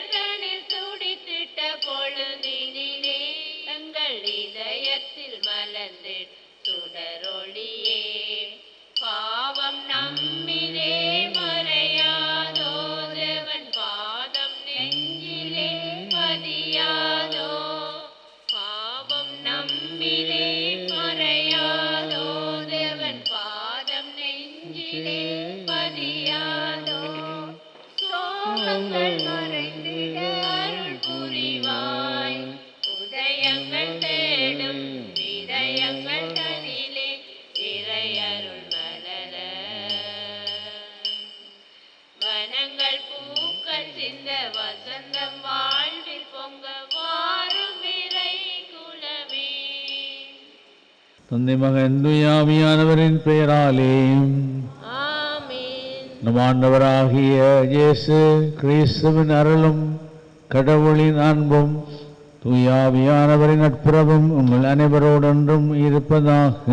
துயர்தனில் துடித்திட்ட பொழுதினிலே எங்கள் இதயத்தில் மலர்ந்து சுடரொளியே பாவம் நம்மிலே மறையாதோ தேவன் பாதம் நெஞ்சிலே பதியாதோ பாவம் நம்மிலே மறையாதோ தேவன் பாதம் நெஞ்சிலே பதியாதோ சோகங்கள் மறைந்திட அருள் புரிவாய் உதயங்கள் தேடும் இதயங்கள் தனிலே இறையருள் மலர வனங்கள் பூக்கள் சிந்த வசந்தம் வாழ்வில் பொங்க வாரும் இறை குலமே. தந்தை மகன் தூய ஆவியானவரின் பெயராலே ஆமென். நம் ஆண்டவராகிய இயேசு கிறிஸ்துவின் அருளும் கடவுளின் அன்பும் தூய ஆவியானவரின் நட்புறவும் உங்கள் அனைவரோடொன்றும் இருப்பதாக.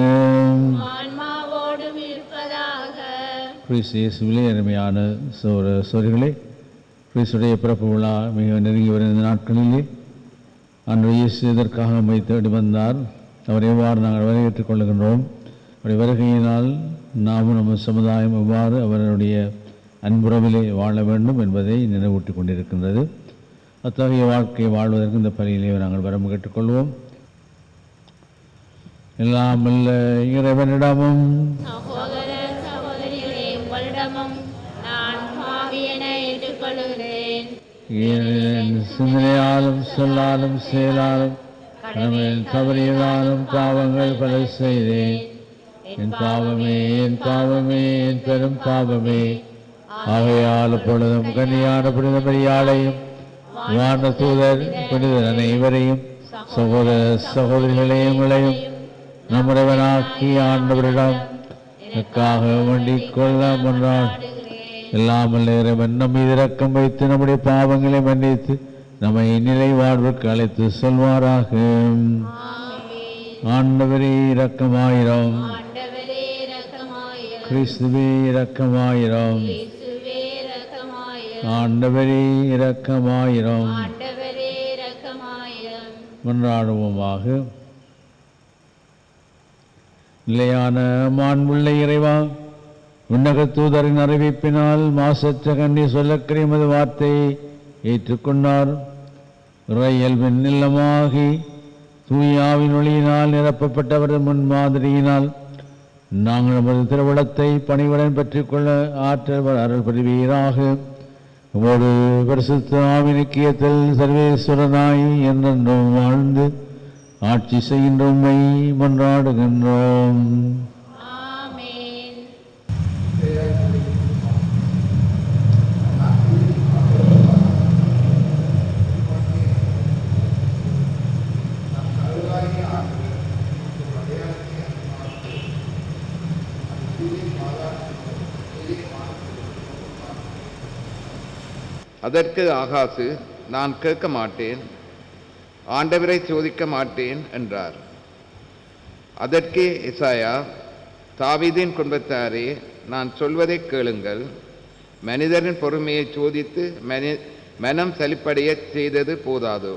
ஆன்மாவோடும் இருப்பதாக. கிறிஸ்து இயேசுவிலே அருமையான சோதரிகளே, கிறிஸ்துடைய பிறப்பு விழா மிக நெருங்கி வருகிற நாட்களிலே அன்று இயேசு இதற்காக நம்மை தேடி வந்தார். அவரை எவ்வாறு நாங்கள் வரவேற்றுக் கொள்கின்றோம், அவருடைய வருகையினால் நாமும் நம்ம சமுதாயம் எவ்வாறு அவருடைய அன்புறவிலே வாழ வேண்டும் என்பதை நினைவூட்டி கொண்டிருக்கின்றது. அத்தகைய வாழ்க்கையை வாழ்வதற்கு இந்த பணியிலே நாங்கள் வரம்பு கேட்டுக்கொள்வோம். எல்லாம் வல்ல இறைவனிடமும் சகோதர சகோதரிகளே, உங்களிடமும் நான் பாவியென ஏற்றுக்கொள்கிறேன். என் சிந்தனையாலும் சொல்லாலும் செயலாலும் கடமையில் தவறியதாலும் பாவங்கள் பல செய்தேன். என் பாவமே என் பாவமே என் பெரும் பாவமே. ஆகையால் பொழுதும் கன்னியான புனித மரியாளையும் வான தூதர் புனிதர் அனைவரையும் சகோதர சகோதரிகளையும் உங்களையும் நம்முடையவனாக்கி ஆண்டவரிடம் எனக்காக வேண்டிக் கொள்ள முன்னால் எல்லாம் வல்ல இறைவன் நம் மீது இரக்கம் வைத்து நம்முடைய பாவங்களை மன்னித்து நம்மை நிலை வாழ்வுக்கு அழைத்து சொல்வாராக. ஆண்டவரே இரக்கமாயிரம், கிறிஸ்துவே இரக்கமாயிரம், ஆண்டவரே இரக்கமாயிரம். மன்றாடுவோமாக. நிலையான மாண்புள்ள இறைவா, உன்னக தூதரின் அறிவிப்பினால் மாசற்ற கண்ணி சொல்லக்கிற எமது வார்த்தையை ஏற்றுக்கொண்டார். இறையல்பின் இல்லமாகி தூயாவின் ஒளியினால் நிரப்பப்பட்டவரது முன்மாதிரியினால் நாங்கள் நமது திருவிழத்தை பணிவுடன் பெற்றுக்கொள்ள ஆற்றல் அருள் புரிவீராக. உமது பரிசுத்த ஆவினிக்கியத்தில் சர்வேஸ்வரனாய் என்றென்றும் வாழ்ந்து ஆட்சி செய்கின்ற உம்மை மன்றாடுகின்றோம். அதற்கு ஆகாசு, நான் கேட்க மாட்டேன், ஆண்டவரை சோதிக்க மாட்டேன் என்றார். அதற்கே எசாயா, தாவீதின் குடும்பத்தாரே, நான் சொல்வதை கேளுங்கள். மனிதரின் பொறுமையை சோதித்து மனம் சலிப்படைய செய்தது போதாதோ,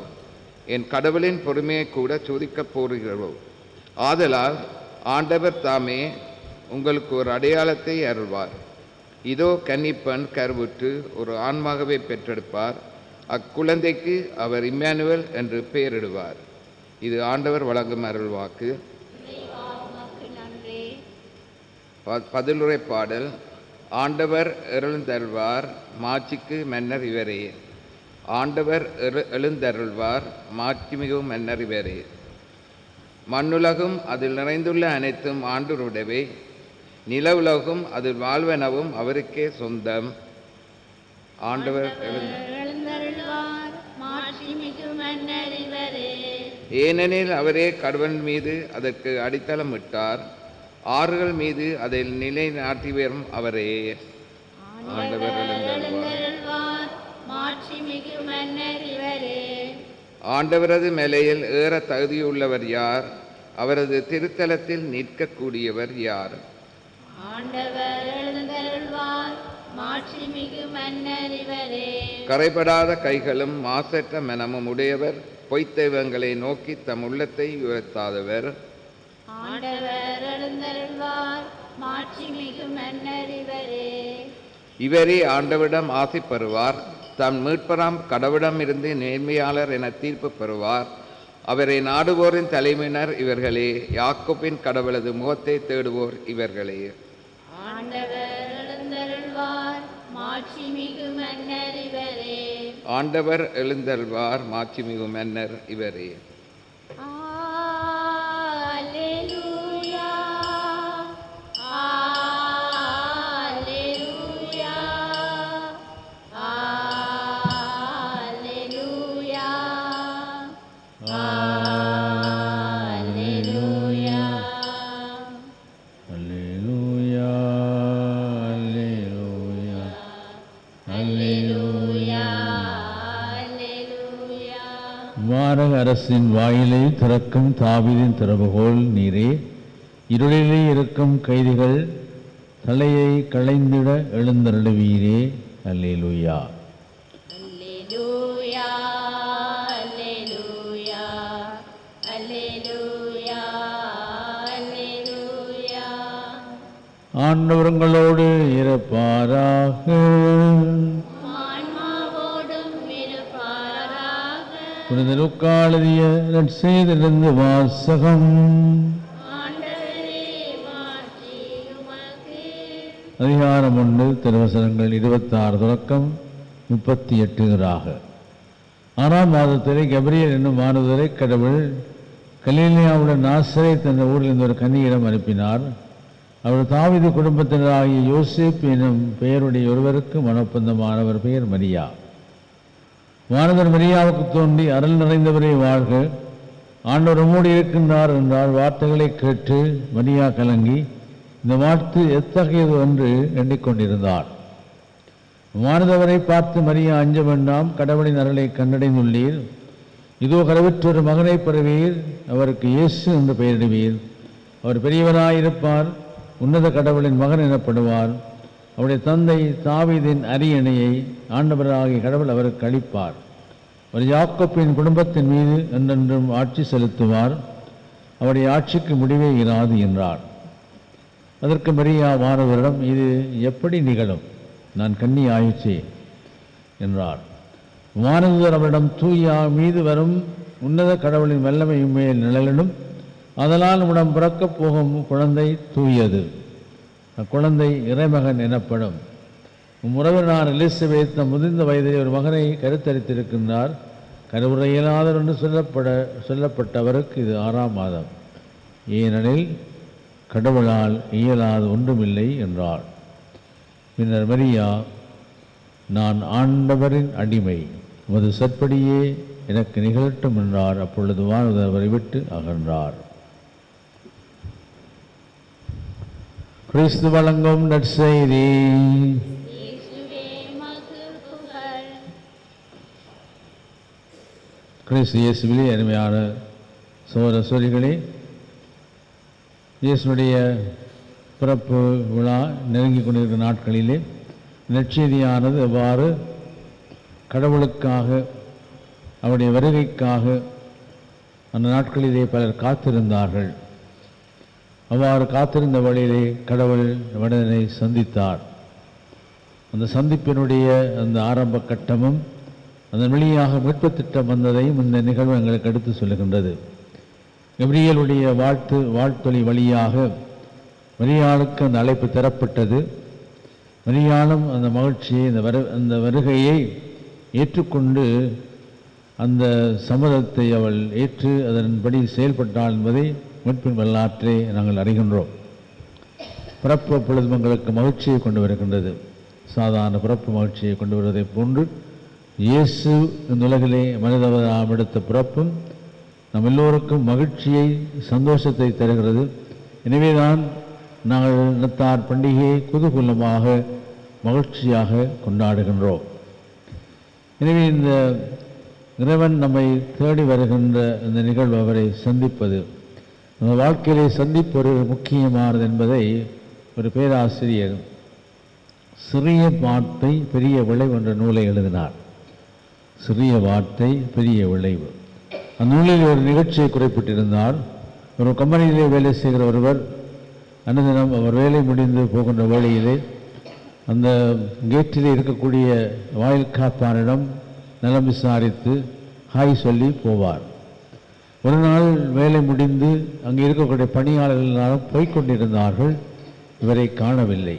என் கடவுளின் பொறுமையை கூட சோதிக்கப் போகிறோ. ஆதலால் ஆண்டவர் தாமே உங்களுக்கு ஒரு அடையாளத்தை அருள்வார். இதோ கன்னிப்பெண் கருவுற்று ஒரு ஆண்மகவை பெற்றெடுப்பார். அக்குழந்தைக்கு அவர் இம்மானுவேல் என்று பெயரிடுவார். இது ஆண்டவர் வழங்கும் அருள்வாக்கு. பதிலுரை பாடல். ஆண்டவர் எழுந்தருள்வார், மாட்சிக்கு மன்னர் இவரே. ஆண்டவர் எழுந்தருள்வார், மாட்சிமிகு மன்னர் இவரே. மண்ணுலகும் அதில் நிறைந்துள்ள அனைத்தும் ஆண்டவருடையவை. நில உலகும் அதில் வாழ்வனவும் அவருக்கே சொந்தம். ஆண்டவர் எழுந்தருள்வார், மாட்சிமிகு மன்னர் இவரே. ஏனெனில் அவரே கடவுள் மீது அதற்கு அடித்தளமிட்டார், ஆறுகள் மீது அதில் நிலை நாட்டி வரும் அவரே. ஆண்டவர் எழுந்தருள்வார், மாட்சிமிகு மன்னர் இவரே. ஆண்டவரது மேலையில் ஏற தகுதியுள்ளவர் யார்? அவரது திருத்தலத்தில் நிற்கக்கூடியவர் யார்? ஆண்டவர் எழுந்தருள்வார், மாட்சிமிகு மன்னர் இவரே. கரைபடாத கைகளும் மாசற்ற மனமும் உடையவர், பொய்த் தெய்வங்களை நோக்கி தம் உள்ளத்தை உயர்த்தாதவர். ஆண்டவர் எழுந்தருள்வார், மாட்சிமிகு மன்னர் இவரே. இவரே ஆண்டவரிடம் ஆசி பெறுவார், தம் மீட்பராம் கடவுளிடம் இருந்து நேர்மையாளர் என தீர்ப்பு பெறுவார். அவரை நாடுவோரின் தலைமையினர் இவர்களே, யாக்கோபின் கடவுளது முகத்தை தேடுவோர் இவர்களே. ஆண்டவர் எழுந்தருள்வார், மாட்சிமிகு மன்னர் இவரே. ஆண்டவர் எழுந்தருள்வார், மாட்சிமிகு மன்னர் இவரே. அல்லேலூயா, அல்லேலூயா, அல்லேலூயா, அல்லேலூயா. அல்லேலூயா, அல்லேலூயா, அல்லேலூயா, அல்லேலூயா. வானக அரசின் வாயிலை திறக்கும் தாவீதின் திறவுகோல் நீரே, இருளிலே இருக்கும் கைதிகள் தலையை களைந்திட எழுந்தருளுவீரே. அல்லேலூயா. அல்லேலூயா, அல்லேலூயா, அல்லேலூயா, அல்லேலூயா. ஆண்டவர்களோடு இருப்பாராக. ஆன்மாவோடும் இருப்பாராக. புனித லூக்கா எழுதிய நற்செய்தியிலிருந்து வாசகம். ஆண்டவரே, மாட்சி உமக்கு. அதிகாரம் 1 திருவசனங்கள் 26 தொடக்கம் 38 6ஆம் மாதத்திலே கபிரியேல் என்னும் வானதூதரை கடவுள் கலிலேயாவுடன் நாசரேத் என்ற ஊரிலிருந்து ஒரு கன்னியிடம் அனுப்பினார். அவர் தாவீது குடும்பத்தினராகிய யோசேப்பு என்னும் பெயருடைய ஒருவருக்கு மனப்பந்தமானவர் பெயர் மரியா. வானதர் மரியாவுக்கு தோன்றி, அருள் நிறைந்தவரே வாழ்க, ஆண்டவர் உம்மோடு இருக்கின்றார் என்றார். வார்த்தைகளை கேட்டு மரியா கலங்கி இந்த வாழ்த்து எத்தகையது என்று எண்ணிக்கொண்டிருந்தார். வானதவரை பார்த்து மரியா, அஞ்ச வேண்டாம், கடவுளின் அருளை கண்டடைந்துள்ளீர். இதோ கருவுற்றொரு மகனை பெறுவீர், அவருக்கு இயேசு என்று பெயரிடுவீர். அவர் பெரியவராயிருப்பார், உன்னத கடவுளின் மகன் எனப்படுவார். அவருடைய தந்தை தாவீதின் அரியணையை ஆண்டவராகிய கடவுள் அவருக்கு அளிப்பார். அவர் யாக்கோப்பின் குடும்பத்தின் மீது என்றென்றும் ஆட்சி செலுத்துவார். அவருடைய ஆட்சிக்கு முடிவே இராது என்றார். அதற்கு மரியா வானவரிடம், இது எப்படி நிகழும்? நான் கன்னி ஆயிற்றே என்றார். வானதூதர் அவரிடம், தூயா மீது வரும் உன்னத கடவுளின் வல்லமையும் மேல் நிழலிடும். அதனால் உடம் பிறக்கப் போகும் குழந்தை தூயது, அக்குழந்தை இறைமகன் எனப்படும். உறவினார் எலிசபெத் தம் முதிர்ந்த வயதில் ஒரு மகனை கருத்தரித்திருக்கின்றார். கருவுற இயலாதவர் என்று சொல்லப்பட்டவருக்கு இது 6ஆம் மாதம், ஏனெனில் கடவுளால் இயலாது ஒன்றுமில்லை என்றார். பின்னர் மரியா, நான் ஆண்டவரின் அடிமை, உமது சொற்படியே எனக்கு நிகழட்டும் என்றார். அப்பொழுது வானதூதர் அவரை விட்டு அகன்றார். கிறிஸ்து வழங்கும் நற்செய்தி. இயேசுவே, உமக்கு புகழ். கிறிஸ்து இயேசுவிலே அருமையான சகோதர சகோதரிகளே, இயேசுடைய பிறப்பு விழா நெருங்கி கொண்டிருக்கிற நாட்களிலே நற்செய்தியானது எவ்வாறு கடவுளுக்காக, அவருடைய வருகைக்காக அந்த நாட்களிலே பலர் காத்திருந்தார்கள். அவ்வாறு காத்திருந்த வழியிலே கடவுள் மனிதனை சந்தித்தார். அந்த சந்திப்பினுடைய அந்த ஆரம்ப கட்டமும் அதன் வழியாக மீட்பு திட்டம் வந்ததையும் இந்த நிகழ்வு எங்களுக்கு எடுத்து சொல்லுகின்றது. கபிரியேலுடைய வாழ்த்தொலி வழியாக மரியாளுக்கு அந்த அழைப்பு தரப்பட்டது. மரியாளும் அந்த மகிழ்ச்சியை, அந்த வருகையை ஏற்றுக்கொண்டு அந்த சம்மதத்தை அவள் ஏற்று அதன்படி செயல்பட்டாள் என்பதை மீட்பின் வரலாற்றை நாங்கள் அறிகின்றோம். பிறப்பு அப்பொழுது எங்களுக்கு மகிழ்ச்சியை கொண்டு வருகின்றது. சாதாரண பிறப்பு மகிழ்ச்சியை கொண்டு வருவதைப் போன்று இயேசு இந்த உலகிலே மனிதவதாம் எடுத்த பிறப்பும் நம் எல்லோருக்கும் மகிழ்ச்சியை, சந்தோஷத்தை தருகிறது. எனவேதான் நாங்கள் இனத்தார் பண்டிகையை குதூகூலமாக மகிழ்ச்சியாக கொண்டாடுகின்றோம். எனவே இந்த இறைவன் நம்மை தேடி வருகின்ற இந்த நிகழ்வு, அவரை சந்திப்பது, நம்ம வாழ்க்கையிலே சந்திப்பு ஒரு முக்கியமானது என்பதை ஒரு பேராசிரியர் சிறிய வார்த்தை பெரிய விளைவு என்ற நூலை எழுதினார். சிறிய வார்த்தை பெரிய விளைவு. அந்த நூலில் ஒரு நிகழ்ச்சியை குறிப்பிட்டிருந்தார். ஒரு கம்பெனியிலே வேலை செய்கிற ஒருவர் அனுதினம் அவர் வேலை முடிந்து போகின்ற வேளையிலே அந்த கேட்டிலே இருக்கக்கூடிய வாயில் காப்பானிடம் நலம் விசாரித்து ஹாய் சொல்லி போவார். ஒரு நாள் வேலை முடிந்து அங்கே இருக்கக்கூடிய பணியாளர்கள் எல்லாரும் போய்கொண்டிருந்தார்கள். இவரை காணவில்லை.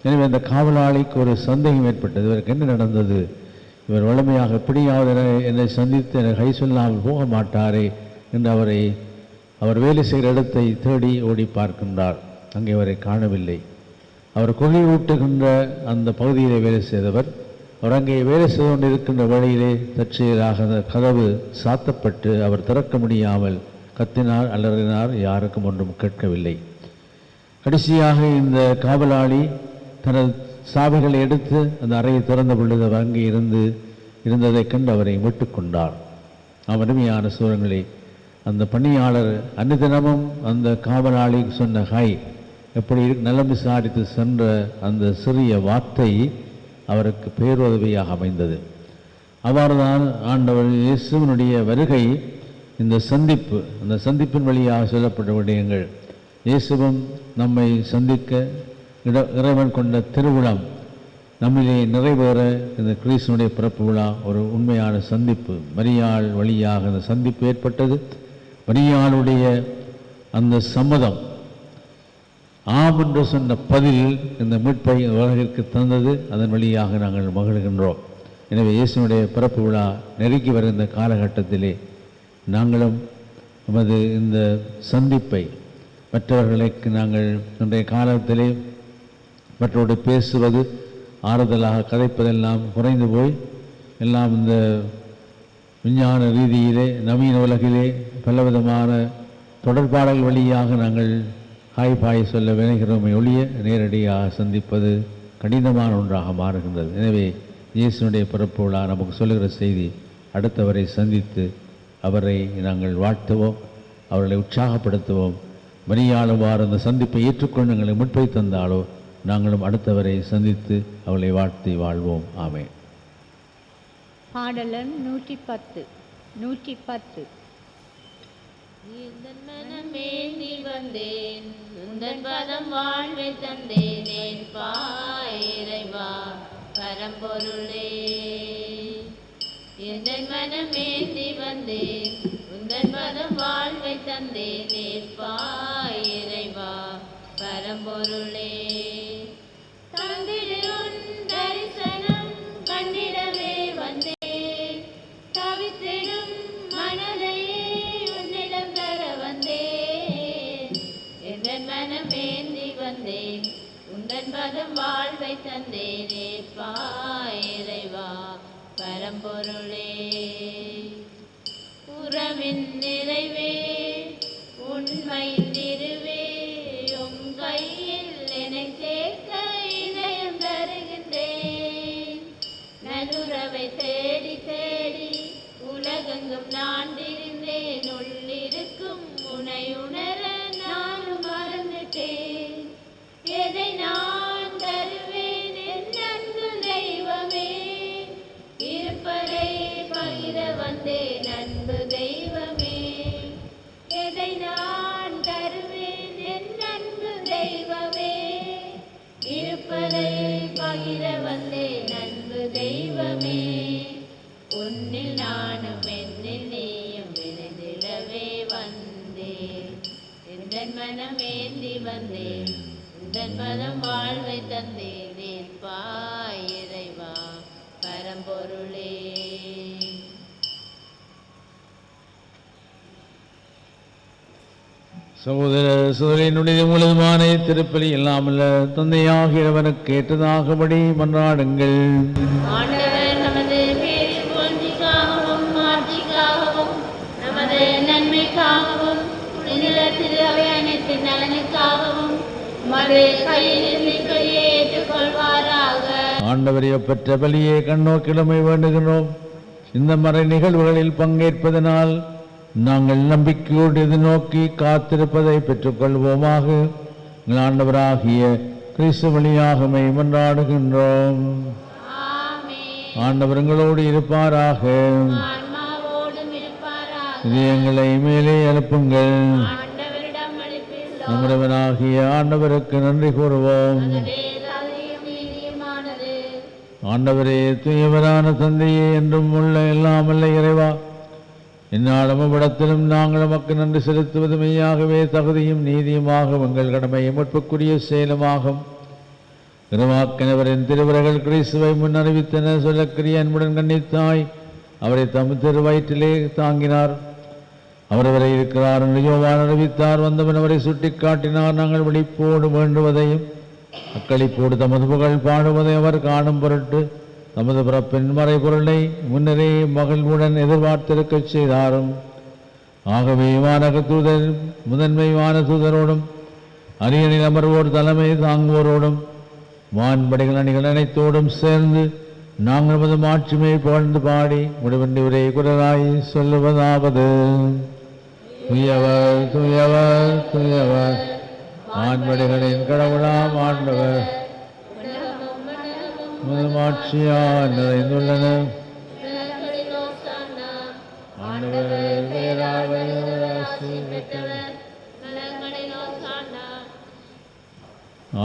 எனவே அந்த காவலாளிக்கு ஒரு சந்தேகம் ஏற்பட்டது. இவருக்கு என்ன நடந்தது? இவர் வலிமையாக எப்படியாவது என்னை சந்தித்து என்னை கை சொல்லாமல் போக மாட்டாரே என்று அவர் வேலை செய்கிற இடத்தை தேடி ஓடி பார்க்கின்றார். அங்கே அவரை காணவில்லை. அவர் கொள்ளை ஊட்டுகின்ற அந்த பகுதியிலே வேலை செய்தவர். அவர் அங்கே வேலை செய்து கொண்டிருக்கின்ற வழியிலே தற்செயலாக அந்த கதவு சாத்தப்பட்டு அவர் திறக்க முடியாமல் கத்தினார், அலறினார். யாருக்கும் ஒன்றும் கேட்கவில்லை. கடைசியாக இந்த காவலாளி தனது சாவிகளை எடுத்து அந்த அறையை திறந்த பொழுது அவர் அங்கே இருந்ததைக் கண்டு அவரை மீட்டுக்கொண்டார். அருமையான சூழல்களை அந்த பணியாளர் அன்னிதினமும் அந்த காவலாளி சொன்ன ஹாய் எப்படி நலம் விசாரித்து சென்ற அந்த சிறிய வார்த்தை அவருக்கு பேருதவியாக அமைந்தது. அவ்வாறுதான் ஆண்டவர் இயேசுவினுடைய வருகை, இந்த சந்திப்பு, அந்த சந்திப்பின் வழியாக சொல்லப்பட்ட விடயங்கள், இயேசுவும் நம்மை சந்திக்க இறைவன் கொண்ட திருவிழம் நம்மிலே நிறைவேற இந்த கிறிஸ்துவனுடைய பிறப்பு விழா ஒரு உண்மையான சந்திப்பு. மரியாள் வழியாக அந்த சந்திப்பு ஏற்பட்டது. மரியாளுடைய அந்த சம்மதம், ஆம் என்று சொன்ன பதில் இந்த மீட்பை உலகிற்கு தந்தது. அதன் வழியாக நாங்கள் மகிழ்கின்றோம். எனவே இயேசுனுடைய பிறப்பு விழா நெருங்கி வருகின்ற காலகட்டத்திலே நாங்களும் நமது இந்த சந்திப்பை மற்றவர்களுக்கு நாங்கள் இன்றைய காலத்திலே மற்றோடு பேசுவது, ஆறுதலாக கதைப்பதெல்லாம் குறைந்து போய் எல்லாம் இந்த விஞ்ஞான ரீதியிலே நவீன உலகிலே பலவிதமான தொடர்பாடல் வழியாக நாங்கள் ஹாய் பாய் சொல்ல விளைகிறோமே ஒழிய நேரடியாக சந்திப்பது கடினமான ஒன்றாக மாறுகின்றது. எனவே இயேசுனுடைய பிறப்பு விழா நமக்கு சொல்லுகிற செய்தி, அடுத்தவரை சந்தித்து அவரை நாங்கள் வாழ்த்துவோம், அவர்களை உற்சாகப்படுத்துவோம். மரியாளுவார் அந்த சந்திப்பை ஏற்றுக்கொண்டு எங்களை முற்பை தந்தாலோ நாங்களும் அடுத்தவரை சந்தித்து அவளை வாழ்த்தி வாழ்வோம். ஆமென். பாடலன் 110. எந்தன் மனமேந்தி வந்தேன், உந்தன் பதம் வாழ்வை தந்தேன், இறைவா பரம்பொருளே. எந்தன் மனமேந்தி வந்தேன், உந்தன் பதம் வாழ்வை தந்தேன், இறைவா பரம்பொருளே. தந்திடு உன் தரிசனம் கண்டிடவே வந்தேன், தவித்திடும் மனதையே உன்னிடம் தர வந்தேன். எந்தன் மனமேந்தி வந்தேன், உந்தன் பதம் வாழ்வை தந்தேன், இறைவா பரம்பொருளே. உறவின் நிறைவே உண்மையின் திருவே, உம் கையில் என்னை சேர்க்க இதயம் தருகின்றேன். நல்லுறவை தேடி தேடி உலகெங்கும் நான் திரிந்தேன், உள்ளிருக்கும் உனை உணர நானும் மறந்துட்டேன். எதை நான் தருவேன் என் அன்பு தெய்வமே, இருப்பதை பகிர வந்தேன் அன்பு தெய்வமே. எதை நான் தருவேன் என் அன்பு தெய்வமே, இருப்பதை பகிர வந்தேன் அன்பு தெய்வமே. உன்னில் நானும் என்னில் நீயும் விளைந்திடவே வந்தேன், எந்தன் மனமேந்தி வந்தேன், உந்தன் பதம் வாழ்வை தந்தேன், இறைவா பரம்பொருளே. சகோதர சகோதரியினுடைய முழுதுமான திருப்பலி இல்லாமல் தந்தையாகிறவனுக்கு ஏற்றதாகபடி மன்றாடுங்கள். ஆண்டவர் நமது பேரின் புகழ்ச்சிக்காகவும் மாட்சிக்காகவும் நமது நன்மைக்காகவும் திரு அவை அனைத்தின் நலனுக்காகவும் மது கையில் இப்படியே ஏற்றுக்கொள்வாராக. ஆண்டவரைய பெற்ற பலியை கண்ணோக்கிழமை வேண்டுகிறோம். இந்த மறை நிகழ்வுகளில் பங்கேற்பதனால் நாங்கள் நம்பிக்கையோடு எதிர்நோக்கி காத்திருப்பதை பெற்றுக்கொள்வோமாக. ஆண்டவராகிய கிறிஸ்து வழியாக மன்றாடுகின்றோம். ஆமென். ஆண்டவர்களோடு இருப்பாராக. ஆன்மாவோடும் இருப்பாராக. இதயங்களை மேலே எழுப்புங்கள். ஆண்டவரிடம் அளிப்பில்லோம். நம்முடையவனாகிய ஆண்டவருக்கு நன்றி கூறுவோம். அதுவே தகுதியும் நீதியுமானது. ஆண்டவரே, தூயவரான தந்தையே, என்றும் உள்ள எல்லாம் வல்ல இறைவா, இந்நாளும் இவ்விடத்திலும் நாங்கள் நமக்கு நன்றி செலுத்துவது மெய்யாகவே தகுதியும் நீதியுமாகும், எங்கள் கடமையும் மீட்புக்குரிய செயலுமாகும். திருவாக்கினவரின் திருவுரைகள் கிறிஸ்துவை முன் அறிவித்தன. சொல்லக்கிரிய அன்புடன் கண்ணித்தாய் அவரை தம் திருவயிற்றிலே தாங்கினார். அவரவரை இருக்கிறார் என்று யோவான் அறிவித்தார். வந்தவன் அவரை சுட்டி காட்டினார். நாங்கள் விழிப்போடு வேண்டுவதையும் அக்களிப்போடு தமது புகழ் பாடுவதை அவர் காணும் பொருட்டு தமது பிறப்பின் மறைபொருளை முன்னரே மகிழ்வுடன் எதிர்பார்த்திருக்கச் செய்தாரும். ஆகவே வானக தூதர் முதன்மை வான தூதரோடும் அரியணில் அமர்வோர் தலைமை தாங்குவோரோடும் வான்படைகள் அணிகள் அனைத்தோடும் சேர்ந்து நாங்கள் நமது மாட்சிமை புகழ்ந்து பாடி முடிவென்று உரை குரலாய் சொல்லுவதாவது: துயவர் துயவர் துயவர், வான்படைகளின் கடவுளாம் ஆண்டவர், மாட்சியால் நிறைந்துள்ளன. உலகங்களில் ஓசானா. ஆண்டவர் வேறாவர் ஆசி பெற்றவர். உலகங்களில் ஓசானா.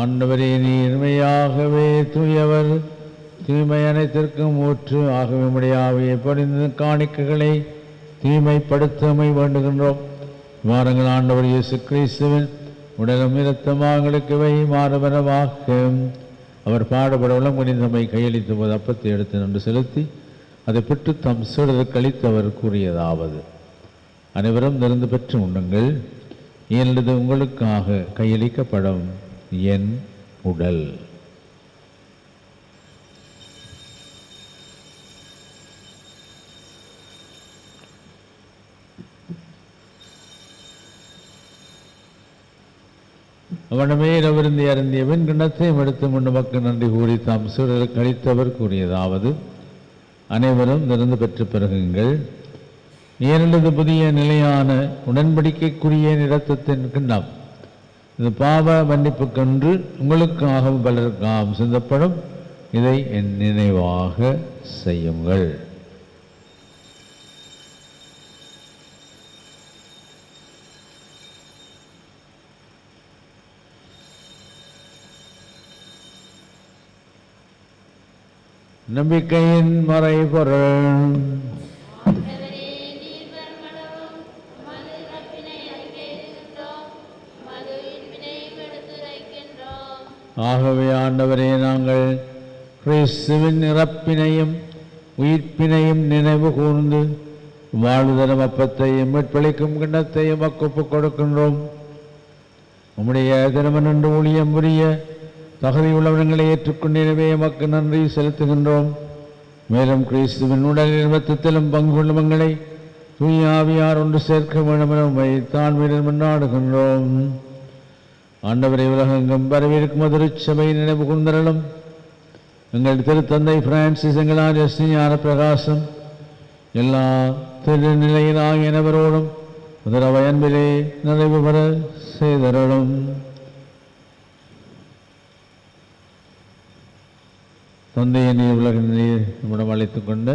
ஆண்டவரே, நீர்மையாகவே தூயவர், தூய்மை அனைத்திற்கும் ஊற்று. ஆகவே முடியாவையை பொழிந்து காணிக்கைகளை தூய்மைப்படுத்தமை வேண்டுகின்றோம். வாருங்கள், ஆண்டவர் இயேசு கிறிஸ்துவின் உடலும் இரத்தமாங்களுக்கு வை மாறுபரவாக. அவர் பாடுபட உளம் குனிந்தமை கையளித்த போது அப்பத்தை எடுத்து நன்று செலுத்தி அதை பெற்று தம் சீடருக்கு அளித்து அவர் கூறியதாவது: அனைவரும் திறந்து பெற்று உண்ணுங்கள், ஏனெனில் உங்களுக்காக கையளிக்கப்படும் என் உடல். அவனமே இரவிருந்தி அருந்தியவன் கிண்ணத்தையும் எடுத்து முன் நமக்கு நன்றி கூறி தாம் சீடருக்கு அளித்தவர் கூறியதாவது: அனைவரும் திறந்து பெற்று பெருகுங்கள், ஏனெனில் புதிய நிலையான உடன்படிக்கைக்குரிய இரத்தத்தின் கிண்ணம். இது பாவ மன்னிப்புக்கென்று உங்களுக்காகவும் பலருக்காகவும் சிந்தப்படும். இதை என் நினைவாக செய்யுங்கள். நம்பிக்கையின் மறைபொருள். ஆண்டவரே, நீர் வருமளவும் உமது இறப்பினை அறிக்கையிடுகின்றோம், உமது உயிர்ப்பினையும் எடுத்துரைக்கின்றோம். ஆகவே ஆண்டவரே, நாங்கள் கிறிஸ்துவின் இறப்பினையும் உயிர்ப்பினையும் நினைவு கூர்ந்து வாழ்தரும் அப்பத்தையும் மீட்பளிக்கும் கிண்ணத்தையும் ஒப்புக் கொடுக்கின்றோம். உம்முடைய திருமணன்று ஊழியம் புரிய தகுதியுள்ளவர்களை ஏற்றுக்கொண்டிருவே எமக்கு நன்றி செலுத்துகின்றோம். மேலும் கிறிஸ்துவின் உடலில் இரத்தத்திலும் பங்கு கொள்ளுமங்களை தூய ஆவியார் ஒன்று சேர்க்க வேண்டும் என உம்மை தாழ்மையுடன் கொண்டாடுகின்றோம். ஆண்டவரை உலகெங்கும் பரவியிருக்கும் திருச்சபை நினைவு கூர்ந்தருளும். எங்கள் திருத்தந்தை பிரான்சிஸ், எங்களால் ஞான பிரகாசம், எல்லா திருநிலையிலாகிய அனைவரோடும் முதலவை அன்பிலே நிறைவு பெற செய்தருளும். தந்தையை நீர் உலக நீர் நம்மிடம் அழைத்துக் கொண்ட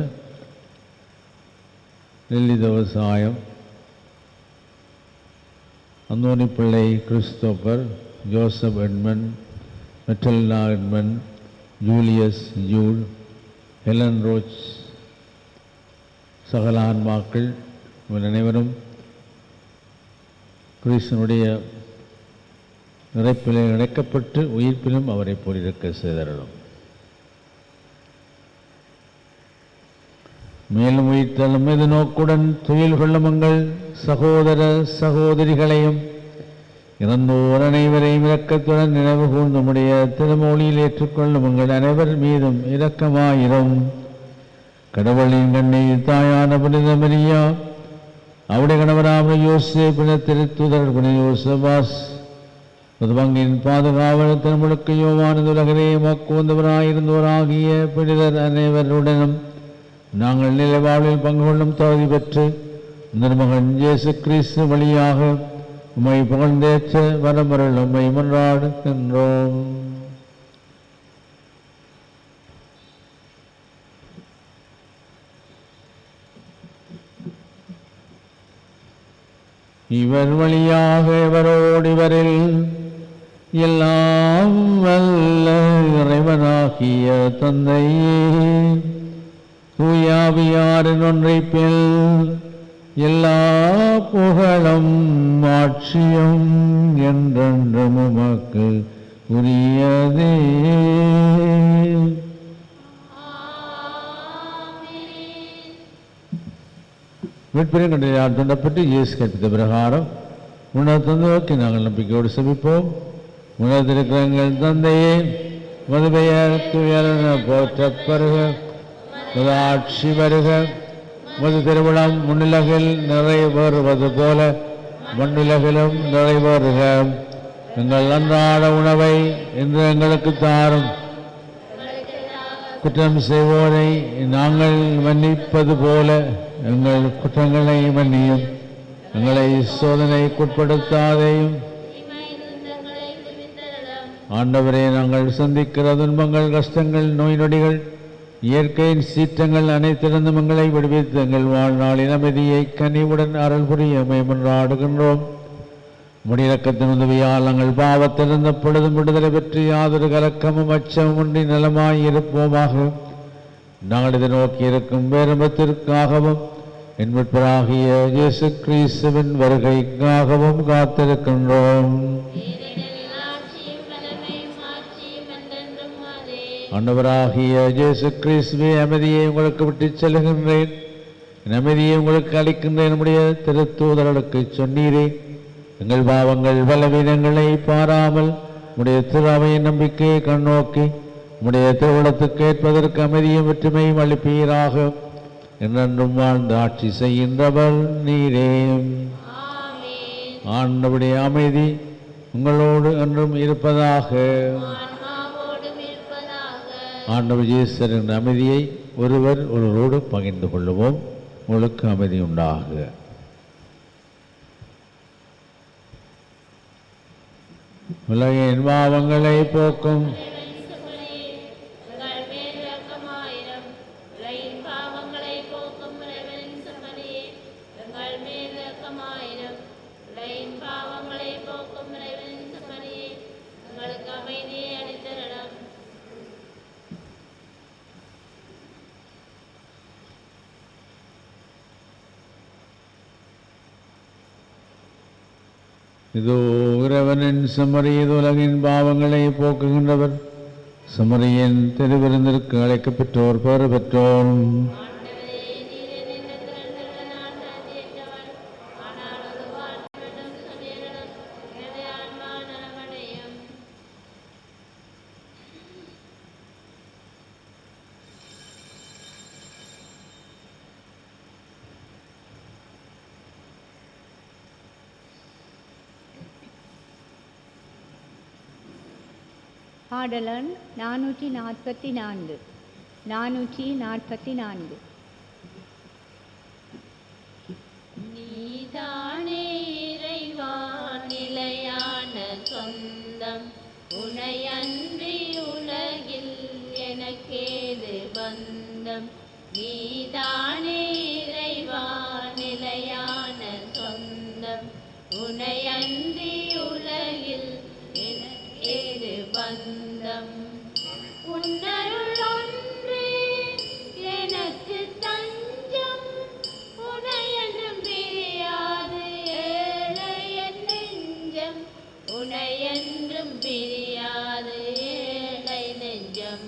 நெல்லி விவசாயம் Anthony Pillai, Christopher, Joseph Edmund, மெட்டல்னா எட்மன், ஜூலியஸ் ஜூல், ஹெலன் ரோச், சகல ஆன்மாக்கள் இவன் அனைவரும் கிறிஸ்தனுடைய இறைப்பிலே இணைக்கப்பட்டு உயிர்ப்பிலும் அவரை போலிருக்க செய்தருளும். மேலும் உயிர்த்தலும் இது நோக்குடன் துயில் கொள்ளும் உங்கள் சகோதர சகோதரிகளையும் இறந்தோர் அனைவரையும் இரக்கத்துடன் நினைவு கூர்ந்து நம்முடைய திருமொழியில் ஏற்றுக்கொள்ளும் உங்கள் அனைவர் மீதும் இரக்கமாயிரும். கடவுளின் கண்ணை தாயான புனித மரியா, அவருடைய கணவரான யோசேப்பு, புனித திருத்தூதர் புனித யோசபாஸ், பங்கின் பாதுகாவலர் திருமுழுக்கு யோவான், உலகரே மக்குவந்தவராயிருந்தோராகிய புனிதர் அனைவருடனும் நாங்கள் நிலைவாழ்வில் பங்கு கொள்ளும் தகுதி பெற்று திருமகன் இயேசு கிறிஸ்து வழியாக உம்மை புகழ்ந்தேற்ற வரமருள் உம்மை மன்றாடுகின்றோம். இவர் வழியாக இவரோடு இவரில் எல்லாம் வல்ல இறைவனாகிய தந்தையே, தூயாவியாரின் ஒன்றைப்பில் எல்லா புகழும் ஆட்சியும் என்றென்றும் உமக்கு உரியதே. மீட்பரின் கண்டையார் தொண்டப்பட்டு இயேசு கற்பித்த பிரகாரம் உணவு நோக்கி நாங்கள் நம்பிக்கையோடு செபிப்போம். உணர்ந்திருக்கிற எங்கள் தந்தையே, மது பெயர் துயரென போற்றப்பெறுக, மது ஆட்சி வருக, மது திருவிழம் முன்னிலகில் நிறைவேறுவது போல மண்ணுலகிலும் நிறைவேறுக. எங்கள் அன்றாட உணவை இன்று எங்களுக்கு தாரும். குற்றம் செய்வோரை நாங்கள் மன்னிப்பது போல எங்கள் குற்றங்களை மன்னியும். எங்களை சோதனைக்குட்படுத்தாதேயும். ஆண்டவரே, நாங்கள் சந்திக்கிற துன்பங்கள், கஷ்டங்கள், நோய் நொடிகள், இயற்கையின் சீற்றங்கள் அனைத்திலிருந்தும் எங்களை விடுவித்து எங்கள் வாழ்நாளின் அமைதியை கனிவுடன் அருள் புரிய மேமன்றாடுகின்றோம். முடியிறக்கத்தின் உதவியால் நாங்கள் பாவத்திலிருந்த பொழுதும் விடுதலை பெற்று யாதொரு கலக்கமும் அச்சமும் ஒன்றி நலமாய் இருப்போமாக. நாங்கள் இதை நோக்கி இருக்கும் பேரம்பத்திற்காகவும் என் மீட்பராகிய இயேசு கிறிஸ்துவின் வருகைக்காகவும் காத்திருக்கின்றோம். ஆண்டவராகிய இயேசு கிறிஸ்துவே, அமைதியை உங்களுக்கு விட்டு செல்கின்றேன், என் அமைதியை உங்களுக்கு அளிக்கின்றேன். நம்முடைய திருத்தூதர்களுக்கு சொன்னீரே, எங்கள் பாவங்கள் பலவீனங்களை பாராமல் உடைய திருவையின் நம்பிக்கையை கண்ணோக்கி உடைய திருவுளத்துக்கு ஏற்பதற்கு அமைதியும் வெற்றுமையும் அளிப்பீராக. என்றென்றும் வாழ்ந்து ஆட்சி செய்கின்றவர் நீரே. ஆண்டவருடைய அமைதி உங்களோடு என்றும் இருப்பதாக. ஆண்டவர் இயேசு என்ற அமைதியை ஒருவர் ஒருவரோடு பகிர்ந்து கொள்ளுவோம். உங்களுக்கு அமைதி உண்டாக. உலகின் பாவங்களை போக்கும் இதோ இறைவனின் செம்மறி, இது உலகின் பாவங்களை போக்குகின்றவர். செம்மறியின் திருவிருந்திற்கு அழைக்கப்பெற்றோர் பேறு பெற்றோர். பாடலன் 444. 444. நீதானே இறைவா நிலையான சொந்தம், உனையன்றி உலகில் எனக்கேது பந்தம். நீதானே இறைவா நிலையான சொந்தம், உனையன்றி உலகில் ஏது பந்தம். உன்னருள் ஒன்றே எனக்கு தஞ்சம், உனையன்றும் பிரியாது ஏழை என் நெஞ்சம். உனையன்றும் பிரியாது ஏழை நெஞ்சம்.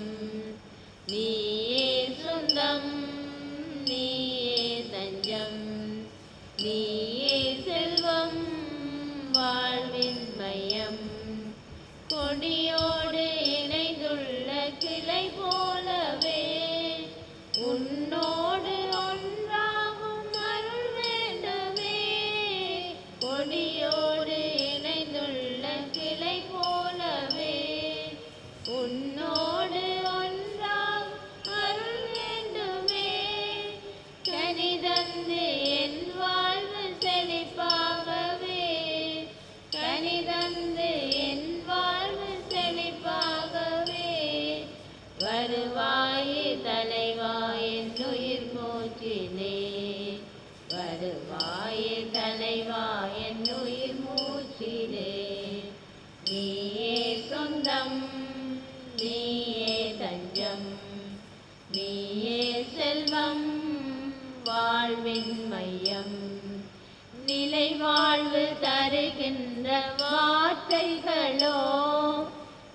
நீயே சொந்தம், நீயே தஞ்சம், நீயே செல்வம் வாழ்வே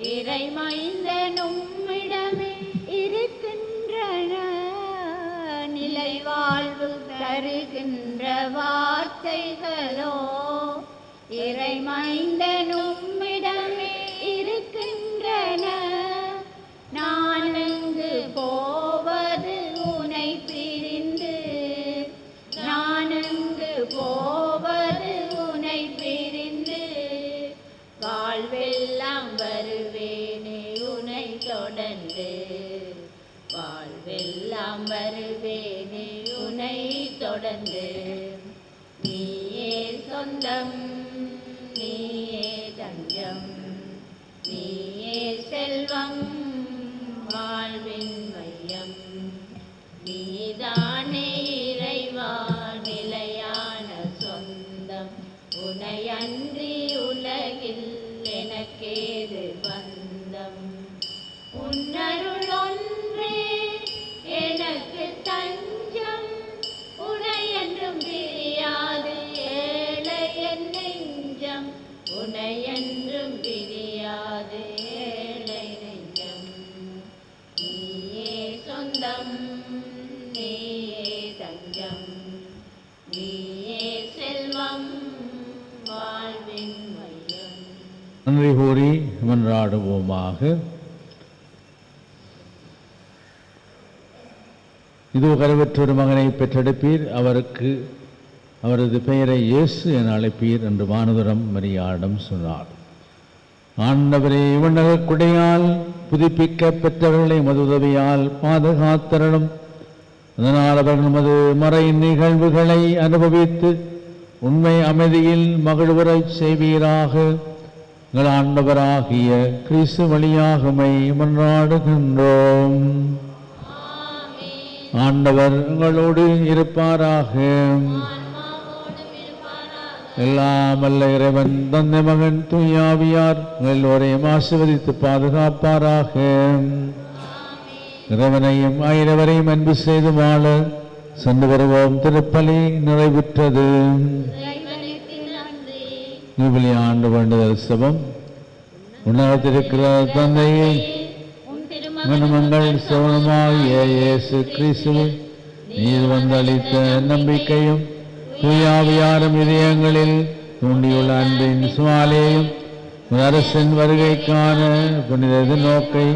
இறைமைந்தனும்மிடமே இருக்கின்றன நிலை வாழ்வு தருகின்ற வார்த்தைகளோ இறைமைந்தனும்மிடமே இருக்கின்றன நான் அங்கு போவது உனை பிரிந்து நான் அங்கு போவது உனை பிரிந்து வாழ்வெல்லாம் வருவேனே உனை தொடர்ந்து வாழ்வெல்லாம் வருவேனே உனை தொடர்ந்து நீயே சொந்தம் நீயே தஞ்சம் நீயே செல்வம் வாழ்வின் மையம் நீதானே இறைவா நிலையான சொந்தம் உனையன்றி உலகில் எனக்கேது பந்தம் உன்னருள் ஒன்றே எனக்கு தஞ்சம் உனையன்றும் பிரியாது ஏழை என் நெஞ்சம் உனையன்றும் பிரியாது ஏழை நெஞ்சம் நீயே சொந்தம் நீயே தஞ்சம் நீயே செல்வம் வாழ்வின் மையம். நன்றி கூறி மன்றாடுவோமாக. இதோ கருவற்றொரு மகனை பெற்றெடுப்பீர், அவருக்கு அவரது பெயரை இயேசு என அழைப்பீர் என்று வானதுரம் மரியாடம் சொன்னார். ஆண்டவரே, இவனக குடையால் புதுப்பிக்க பெற்றவர்களை மது உதவியால் பாதுகாத்தரணும். அதனால் அவர்கள் மது மறை நிகழ்வுகளை அனுபவித்து உண்மை அமைதியில் மகிழ்வுறச் செய்வீராக. எங்கள் ஆண்டவராகிய கிறிஸ்து வழியாகமை மன்றாடுகின்றோம். ஆண்டவர் உங்களோடு இருப்பாராக. எல்லாம் அல்ல இறைவன் தந்தை மகன் தூயாவியார் எல்லோரையும் ஆசீர்வதித்து பாதுகாப்பாராக. இறைவனையும் ஆயிரவரையும் அன்பு செய்து வாழ சென்று வருவோம். திருப்பலி நிறைவுற்றது. ஜூபிலி ஆண்டு வேண்டுதல் சபம். உணவத்திருக்கிற தந்தையை மனமங்கள் சவனமாகிய இயேசு கிறிஸ்துவில் நீர் வந்தளித்த நம்பிக்கையும் தூயாவியாரும் இதயங்களில் தூண்டியுள்ள அன்பின் சுவாலையும் அரசின் வருகைக்கான புனித நோக்கை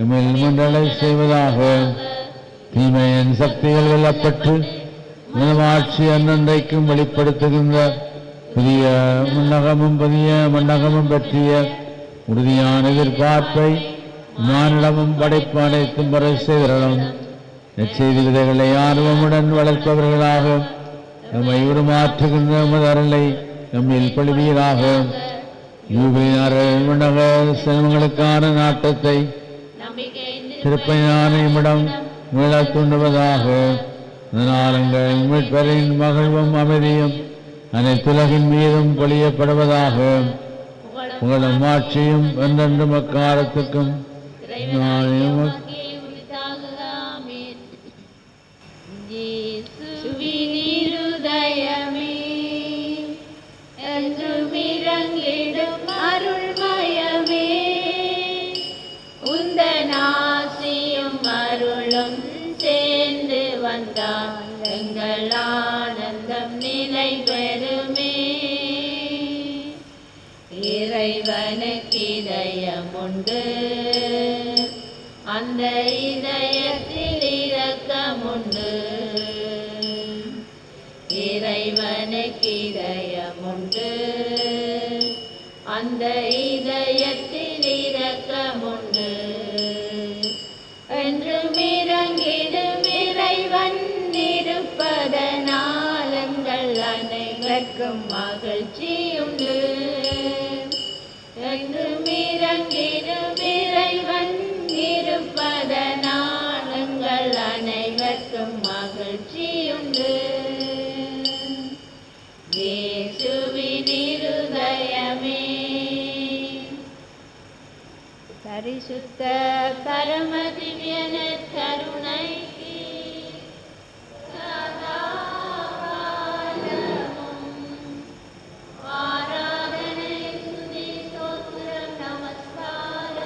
எம்மில் மண்டலை செய்வதாக. தீமையின் சக்திகள் வெல்லப்பட்டு உணவாட்சி அன்னன்றைக்கும் வெளிப்படுத்துகின்ற புதிய மண்டகமும் பற்றிய உறுதியான எதிர்பார்ப்பை மானிடமும் படைப்பு அனைத்தும் வரை செய்திடணும். நற்செய்தி விதைகளை ஆர்வமுடன் வளர்ப்பவர்களாக நம்மை உருமாற்றுகின்ற உமது அருளை நம்மில் பொழிவீராக. யூபிலினார செல்வங்களுக்கான நாட்டத்தை திருப்பையான இம்மிடம் மீளத் தூண்டுவதாக. அதனால் எங்கள் மீட்பரின் மகிழ்வும் அமைதியும் அனைத்துலகின் மீதும் பொழியப்படுவதாக. உங்களும் ஆட்சியும் என்றென்றும் அக்காலத்துக்கும் அருள்மயமே உந்தனாசியும் அருளும் சேர்ந்து வந்தால் எங்கள் ஆனந்தம் நிலை பெறுமே. இறைவனுக்கு இதயம் உண்டு, அந்த இதயத்தில் இரக்கம் உண்டு. இறைவனுக்கு இதயம் உண்டு, அந்த இதயத்தில் இரக்கம் உண்டு. என்றும் இறங்கிடும் இறைவன் இருப்பதனால் எங்கள் அனைவருக்கும் மகிழ்ச்சியுண்டு. என்றும் இறங்கிடும் இறைவன் இருப்பதனால் எங்கள் அனைவருக்கும் மகிழ்ச்சியுண்டு. இயேசுவின் இருதயமே பரிசுத்த பரம திவ்யன கருணைக்கு சதா காலமும் ஆராதனை, ஸ்துதி, ஸ்தோத்திரம், நமஸ்காரம்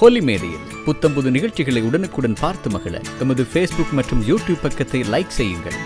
கொல்லிமேடையில் புத்தம்புது நிகழ்ச்சிகளை உடனுக்குடன் பார்த்து மகிழ எமது ஃபேஸ்புக் மற்றும் யூடியூப் பக்கத்தை லைக் செய்யுங்கள்.